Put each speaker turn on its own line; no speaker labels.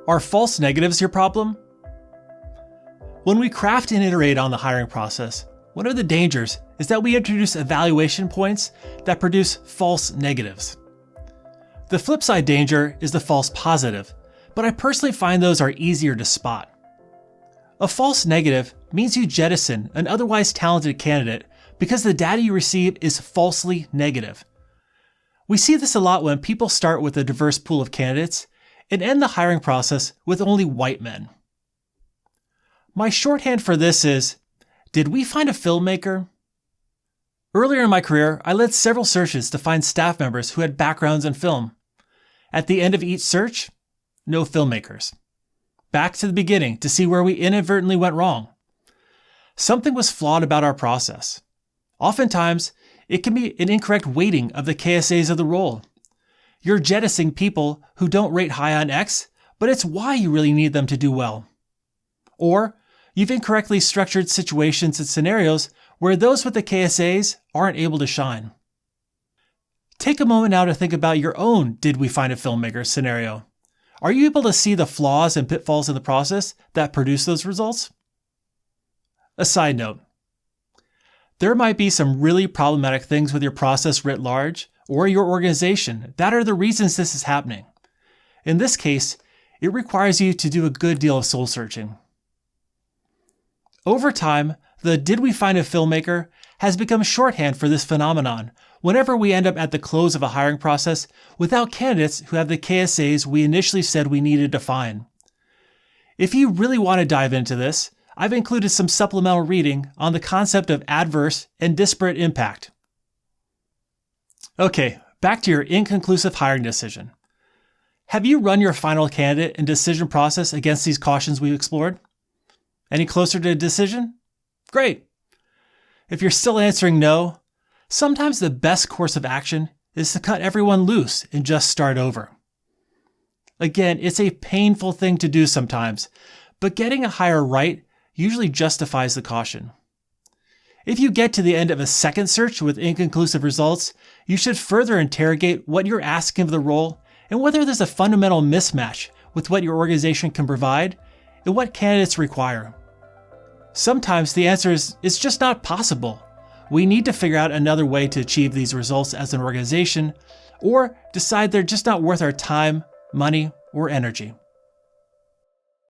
Are false negatives your problem? When we craft and iterate on the hiring process, one of the dangers is that we introduce evaluation points that produce false negatives. The flip side danger is the false positive, but I personally find those are easier to spot. A false negative means you jettison an otherwise talented candidate because the data you receive is falsely negative. We see this a lot when people start with a diverse pool of candidates and end the hiring process with only white men. My shorthand for this is, did we find a filmmaker? Earlier in my career, I led several searches to find staff members who had backgrounds in film. At the end of each search, no filmmakers. Back to the beginning to see where we inadvertently went wrong. Something was flawed about our process. Oftentimes, it can be an incorrect weighting of the KSAs of the role. You're jettisoning people who don't rate high on X, but it's Y you really need them to do well. Or, you've incorrectly structured situations and scenarios where those with the KSAs aren't able to shine. Take a moment now to think about your own "did we find a filmmaker" scenario. Are you able to see the flaws and pitfalls in the process that produce those results? A side note. There might be some really problematic things with your process writ large or your organization that are the reasons this is happening. In this case, it requires you to do a good deal of soul searching. Over time, the "did we find a filmmaker" has become shorthand for this phenomenon whenever we end up at the close of a hiring process without candidates who have the KSAs we initially said we needed to find. If you really want to dive into this, I've included some supplemental reading on the concept of adverse and disparate impact. Okay, back to your inconclusive hiring decision. Have you run your final candidate and decision process against these cautions we explored? Any closer to a decision? Great. If you're still answering no, sometimes the best course of action is to cut everyone loose and just start over. Again, it's a painful thing to do sometimes, but getting a hire right usually justifies the caution. If you get to the end of a second search with inconclusive results, you should further interrogate what you're asking of the role and whether there's a fundamental mismatch with what your organization can provide and what candidates require. Sometimes the answer is it's just not possible. We need to figure out another way to achieve these results as an organization, or decide they're just not worth our time, money, or energy.